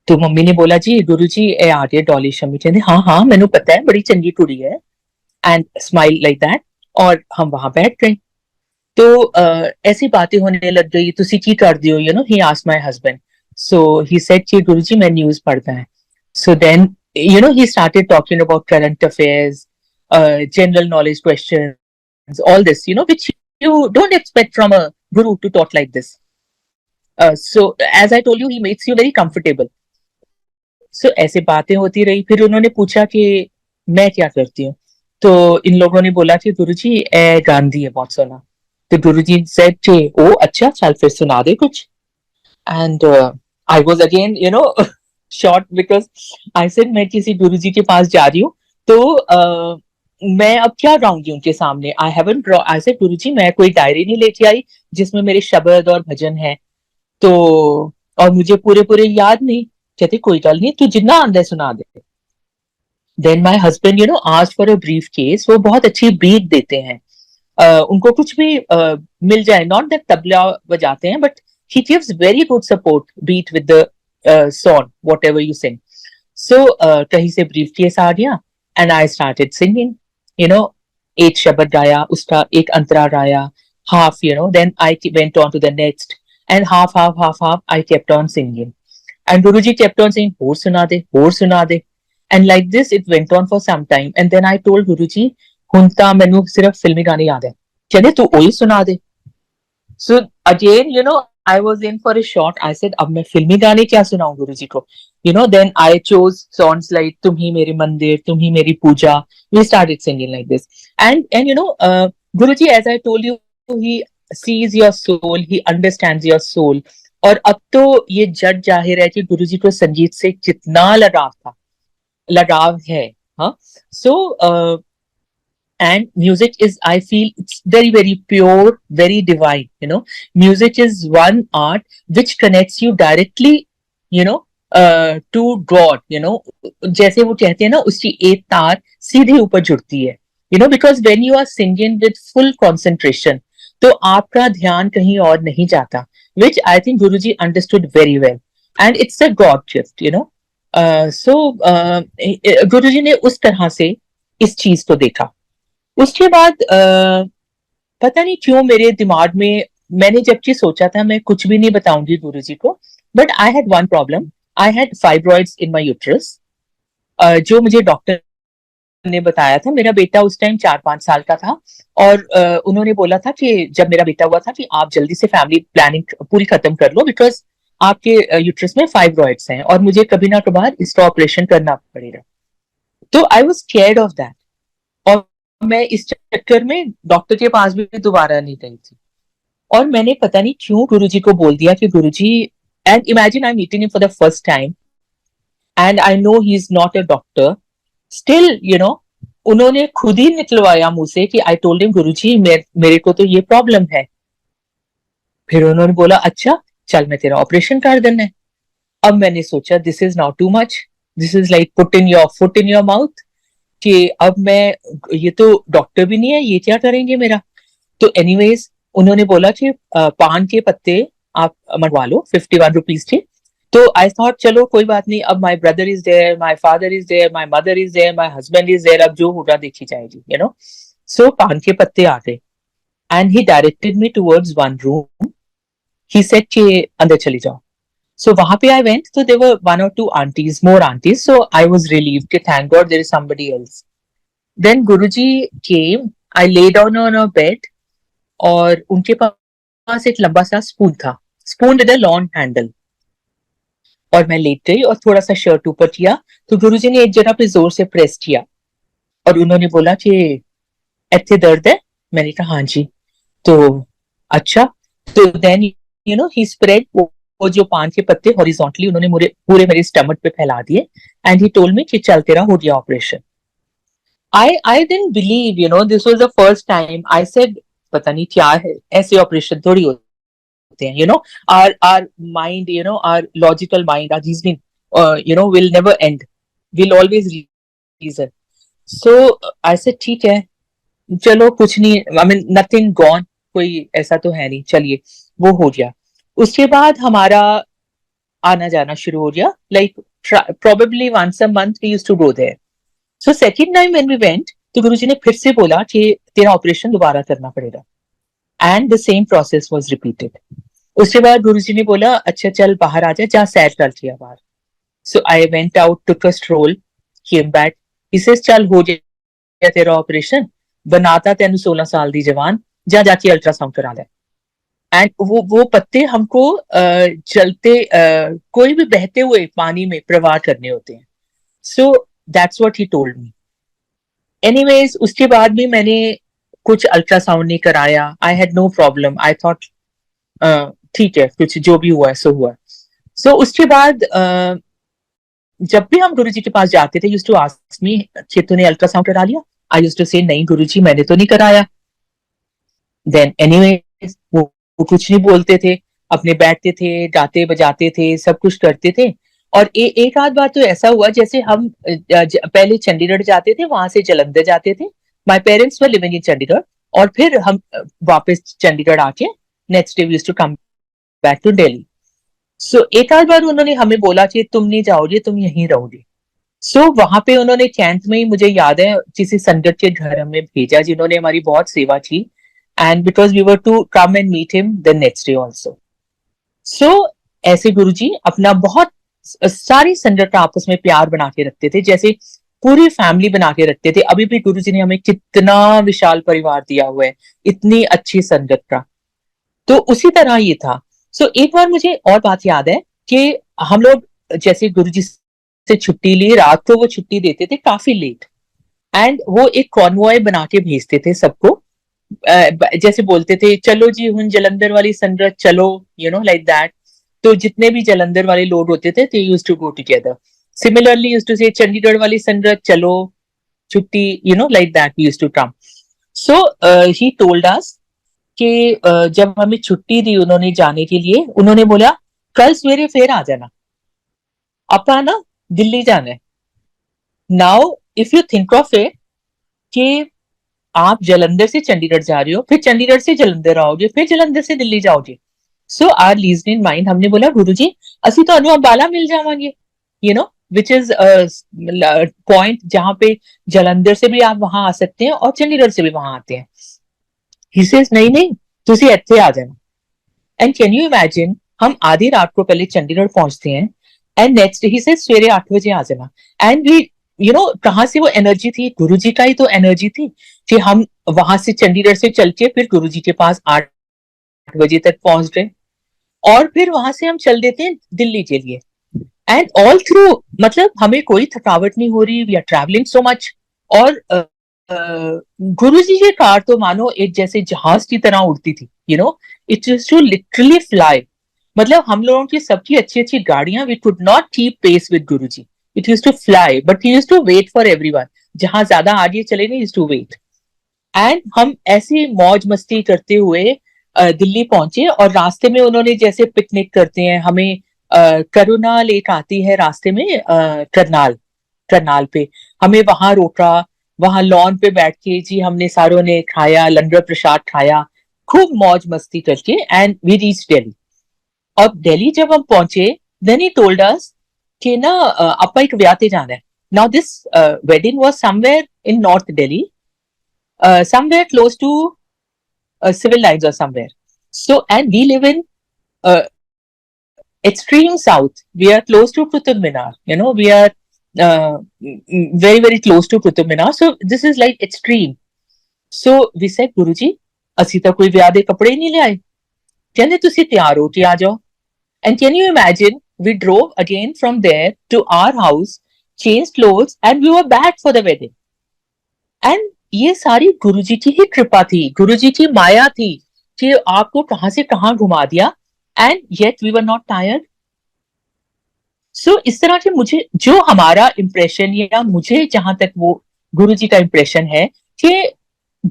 तो मम्मी ने बोला जी गुरुजी ए आ रही है डॉली शमी, कहते हाँ हाँ मैंने पता है बड़ी चंगी कुड़ी है, एंड स्माइल लाइक दैट। और हम वहां बैठ गए। तो ऐसी बातें होने लग गई, तुसी की कर दियो, he asked my husband. So he said कि गुरुजी मैं न्यूज़ पढ़ता है। So then he started talking about current affairs, general knowledge questions, all this, which you don't expect from a guru to talk like this. So as I told you, he makes you very comfortable. So ऐसे बातें होती रही। फिर उन्होंने पूछा कि मैं क्या करती हूँ। तो इन लोगों ने बोला कि गुरुजी ए गांधी है बहुत सुना। तो गुरुजी सेड कि ओ अच्छा चल फिर सुना दे कुछ। And I was again short because I said मैं किसी गुरुजी के पास जा रही हूँ। तो मैं अब क्या गाऊंगी उनके सामने। आई हैवंट आई सेड गुरुजी मैं कोई डायरी नहीं लेके आई जिसमें मेरे शब्द और भजन है। तो और मुझे पूरे पूरे याद नहीं। कहते कोई गल नहीं तू जितना आंदा है सुना दे। Then my husband asked for a briefcase. वो बहुत अच्छी बीट देते हैं। उनको कुछ भी मिल जाए, नॉट दैट तबला बजाते हैं, but he gives very good support beat with the song whatever you sing. So कहीं से ब्रीफ केस आ गया and I started singing. You know एक शब्द गाया, उसका एक अंतरा गाया, half, then I went on to the next, and half, I kept on singing. And Guruji kept on saying, Hor suna de, hor suna de. And like this, it went on for some time. And then I told Guruji, ਹੁਣ ਤਾਂ ਮੈਨੂੰ ਸਿਰਫ ਫਿਲਮੀ ਗਾਣੇ ਯਾਦ ਹੈ, ਕਹਿੰਦੇ ਤੂੰ ਉਹੀ ਸੁਣਾ ਦੇ। So again, I was in for a shock. I said, अब मैं फिल्मी गाने क्या सुनाऊं गुरुजी को? Then I chose songs like तुम ही मेरे मंदिर, तुम ही मेरी पूजा. We started singing like this. And Guruji, as I told you, he sees your soul, he understands your soul. और अब तो ये जग जाहिर है कि गुरुजी को संगीत से कितना लगाव है। हाँ। So and music is, I feel, it's very very pure, very divine. Music is one art which connects you directly, to God. जैसे वो कहते हैं ना, उसकी एक तार सीधे ऊपर जुड़ती है। because when you are singing with full concentration, तो आपका ध्यान कहीं और नहीं जाता, which I think Guruji understood very well, and it's a God gift. So Guruji ने उस तरह से इस चीज को देखा। उसके बाद पता नहीं क्यों मेरे दिमाग में, मैंने जबकि सोचा था मैं कुछ भी नहीं बताऊंगी गुरुजी को, but I had one problem. I had fibroids in my uterus, जो मुझे डॉक्टर ने बताया था। मेरा बेटा उस टाइम 4-5 साल का था, और उन्होंने बोला था कि जब मेरा बेटा हुआ था कि आप जल्दी से फैमिली प्लानिंग पूरी खत्म कर लो, बिकॉज आपके यूट्रस में फाइब्रॉइड्स हैं और मुझे कभी ना कभार इसका ऑपरेशन करना पड़ेगा। तो I was scared of that, और मैं इस चक्कर में डॉक्टर के पास भी दोबारा नहीं गई थी। और मैंने पता नहीं क्यों गुरुजी को बोल दिया कि Guruji, and imagine I am meeting him for the first time and I know he is not a doctor, still उन्होंने खुद ही निकलवाया मुंह से कि आई टोल्ड हिम गुरुजी मेरे को तो ये प्रॉब्लम है। फिर उन्होंने बोला अच्छा चल मैं तेरा ऑपरेशन कर देना है। अब मैंने सोचा this is now too much, this is like put in your foot in your mouth, कि अब मैं, ये तो डॉक्टर भी नहीं है, ये क्या करेंगे मेरा। तो एनीवेज उन्होंने बोला कि पान के पत्ते आप मंगवा लो 51 रुपीज के। तो आई थॉट चलो कोई बात नहीं, अब my brother is there, my father is there, my mother is there, my husband is there, अब जो होगा देखी जाएगी। सो पान के पत्ते आ गए and he directed me towards one room. He said कि अंदर चली जाओ। So वहां पे I went, so there were 1 or 2 aunties, more aunties. So I was relieved कि thank God there is somebody else. Then Guruji came, I lay down on a bed, और उनके पास एक लंबा सा स्पून था, spoon with a long handle. और मैं late गई और थोड़ा सा शर्ट ऊपर किया, तो गुरुजी ने एक जगह पे जोर से प्रेस किया और उन्होंने बोला कि इतने दर्द है। मैंने कहा हाँ जी। तो अच्छा, तो देन ही स्प्रेड वो जो पान के पत्ते हॉरिजॉन्टली उन्होंने पूरे मेरे स्टमक पे फैला दिए, एंड ही टोल्ड मी कि चल तेरा हो गया operation. I didn't believe, this was the first time. I said पता नहीं क्या है, ऐसे ऑपरेशन थोड़ी होते हैं। Our mind, our logical mind, our reasoning will never end, will always reason. So I said ठीक है चलो कुछ नहीं, आई मीन नथिंग गॉन, कोई ऐसा तो है नहीं, चलिए वो हो गया। उसके बाद हमारा आना जाना शुरू हो गया, like probably once a month we used to go there. So second time when we went, तो गुरुजी ने फिर से बोला कि तेरा ऑपरेशन दोबारा करना पड़ेगा, and the same process was repeated. उसके बाद गुरुजी ने बोला अच्छा चल बाहर आ जा, जा सैर कर लिया बाहर. So I went out, took a stroll, came back. He says चल हो गया तेरा ऑपरेशन, बनाता तेन 16 साल दी जवान, जा जाके अल्ट्रासाउंड करा ले. एंड वो पत्ते हमको चलते कोई भी बहते हुए पानी में प्रवाह करने होते हैं. So that's what he told me. Anyways उसके बाद भी मैंने कुछ अल्ट्रासाउंड नहीं कराया. I had no problem. I thought ठीक है, कुछ जो भी हुआ सो हुआ. सो उसके बाद जब भी हम गुरुजी के पास जाते थे, यूज्ड टू आस्क मी कि तूने अल्ट्रासाउंड करा लिया. आई यूज्ड टू से नहीं गुरुजी मैंने तो नहीं कराया. देन एनीवेज वो कुछ नहीं बोलते थे, अपने बैठते थे, गाते बजाते थे, सब कुछ करते थे. और एक आध बार तो ऐसा हुआ जैसे हम पहले चंडीगढ़ जाते थे, वहां से जालंधर जाते थे. My parents were living in Chandigarh, और फिर हम वापस चंडीगढ़ आके next day we used to come back to Delhi. So एक आध बार उन्होंने हमें बोला कि तुम नहीं जाओगे, तुम यहीं रहोगे. सो वहां पे उन्होंने कैंप में ही, मुझे याद है, किसी संगत के घर हमें भेजा जिन्होंने हमारी बहुत सेवा की. And because we were to come and meet him the next day also. So ऐसे गुरुजी अपना बहुत सारी संगत आपस में प्यार बना के रखते थे, जैसे पूरी फैमिली बना के रखते थे. अभी भी गुरुजी ने हमें कितना विशाल परिवार दिया हुआ है, इतनी अच्छी संगत का. तो उसी तरह ये था. सो एक बार मुझे और बात याद है कि हम लोग जैसे गुरुजी से छुट्टी ली, रात को वो छुट्टी देते थे काफी लेट, एंड वो एक कॉन्वॉय बना के भेजते थे सबको. जैसे बोलते थे चलो जी हुन जलंधर वाली संगत चलो, यू नो लाइक दैट. तो जितने भी जलंधर वाले लोग होते थे, they used to go together. Similarly used to say Chandigarh वाली संगत चलो छुट्टी, you know like that we used to come. So he told us कि जब हमें छुट्टी दी उन्होंने जाने के लिए, उन्होंने बोला कल सवेरे फिर आ जाना, अपा ना दिल्ली जाना है. Now if you think of it कि आप जलंधर से चंडीगढ़ जा रहे हो, फिर चंडीगढ़ से जलंधर आओगे, फिर जलंधर से दिल्ली जाओगे. So our reason in mind, हमने बोला गुरुजी असि तो अंबाला मिल जावांगे, you know which is point जहां पे जलंधर से भी आप वहां आ सकते हैं और चंडीगढ़ से भी वहां आते हैं. ही सेज नहीं नहीं तुसी ਇੱਥੇ आ जाना. एंड कैन यू इमेजिन, हम आधी रात को पहले चंडीगढ़ पहुंचते हैं, एंड नेक्स्ट ही से सवेरे 8 बजे आ जाना. एंड वी यू नो कहां से वो एनर्जी थी, गुरुजी का ही तो एनर्जी थी कि हम वहां से चंडीगढ़ से चल के फिर गुरुजी के पास 8 बजे तक पहुंच गए, और फिर वहां से हम चल देते हैं दिल्ली के लिए. एंड ऑल थ्रू मतलब हमें कोई थकावट नहीं हो रही, we are travelling so much. और गुरुजी की कार तो मानो एक जैसे जहाज की तरह उड़ती थी, you know it used to literally fly. मतलब हम लोगों की सबकी अच्छी अच्छी गाड़ियां, we could not keep pace with Guruji. It used to fly, but he used to wait for everyone. जहां ज्यादा आगे चले गए, यूज्ड टू वेट. एंड हम ऐसी मौज मस्ती करते हुए दिल्ली पहुंचे, और रास्ते में उन्होंने जैसे पिकनिक करते हैं, हमें करुणा लेक आती है रास्ते में, करनाल पे हमें वहां रोका. वहां लॉन पे बैठ के जी हमने सारों ने खाया, लंगर प्रसाद खाया, खूब मौज मस्ती करके, एंड वी रीच दिल्ली. और दिल्ली जब हम पहुंचे, देन ही टोल्ड अस कि ना आपा एक ब्याह ते जाना है. Now this wedding was somewhere in north Delhi, somewhere close to civil lines or somewhere. So, and we live in extreme south. We are close to Qutub Minar. You know, we are very, very close to Qutub Minar. So, this is like extreme. So, we said, Guruji, ਅਸੀਂ ਤਾਂ ਕੋਈ ਵਿਆਹ ਦੇ ਕੱਪੜੇ ਨਹੀਂ ਲਿਆਏ. ਕਹਿੰਦੇ ਤੁਸੀਂ ਤਿਆਰ ਹੋ ਕੇ ਆ ਜਾਓ. And can you imagine, we drove again from there to our house, changed clothes, and we were back for the wedding. And ये सारी गुरुजी की ही कृपा थी, गुरुजी की माया थी कि आपको कहां से कहां घुमा दिया, and yet we were not tired. So इस तरह के मुझे जो हमारा इंप्रेशन, या मुझे जहां तक वो गुरुजी का इंप्रेशन है कि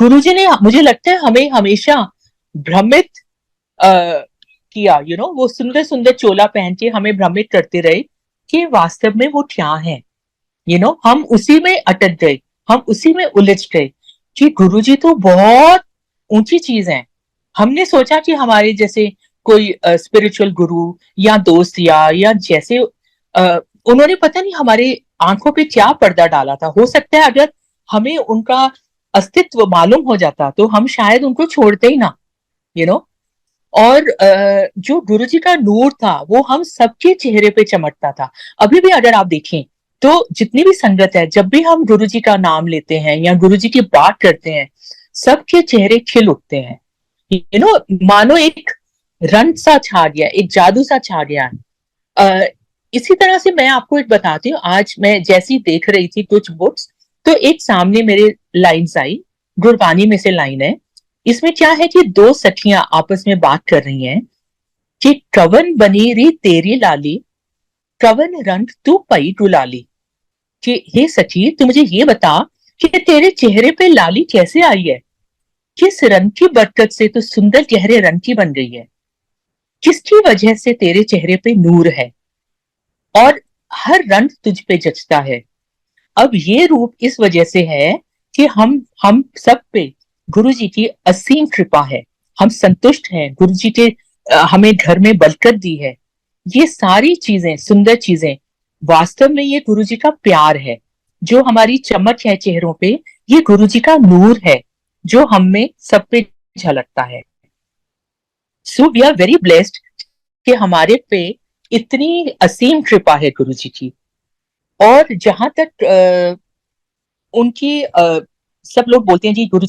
गुरुजी ने, मुझे लगता है, हमें हमेशा भ्रमित किया. यू नो वो सुंदर सुंदर चोला पहन के हमें भ्रमित करते रहे कि वास्तव में वो क्या है. यू नो हम उसी में अटक गए, हम उसी में उलझ गए कि गुरुजी तो बहुत ऊंची चीज है. हमने सोचा कि हमारे जैसे कोई स्पिरिचुअल गुरु या दोस्त या जैसे उन्होंने पता नहीं हमारे आंखों पे क्या पर्दा डाला था। हो सकता है अगर हमें उनका अस्तित्व मालूम हो जाता तो हम शायद उनको छोड़ते ही ना, यू नो। और जो गुरुजी का नूर था वो हम सबके चेहरे पे चमकता था। अभी भी अगर आप देखें तो जितनी भी संगत है, जब भी हम गुरुजी का नाम लेते हैं या गुरुजी की बात करते हैं, सबके चेहरे खिल उठते हैं। यू नो, मानो एक रंग सा छा गया, एक जादू सा छा गया। इसी तरह से मैं आपको एक बताती हूँ। आज मैं जैसी देख रही थी कुछ बुक्स, तो एक सामने मेरे लाइन्स आई, गुरबानी में से लाइन है। इसमें क्या है कि दो सखियां आपस में बात कर रही हैं कि कवन बनी री तेरी लाली, कवन रंग तू पई डुलाली। कि हे सखी, तू मुझे ये बता कि तेरे चेहरे पे लाली कैसे आई है, किस रंग की बरकत से तू सुंदर गहरे रंग की बन गई है, किसकी वजह से तेरे चेहरे पे नूर है और हर रंग तुझ पे जचता है। अब ये रूप इस वजह से है कि हम सब पे गुरु जी की असीम कृपा है। हम संतुष्ट हैं गुरु जी के हमें घर में बरकत दी है। ये सारी चीजें, सुंदर चीजें, वास्तव में ये गुरु जी का प्यार है। जो हमारी चमक है चेहरों पे, ये गुरु जी का नूर है जो हम में सब पे झलकता है। So we are very blessed कि हमारे पे इतनी असीम कृपा है गुरु जी की। और जहां तक उनकी सब लोग बोलते हैं जी गुरु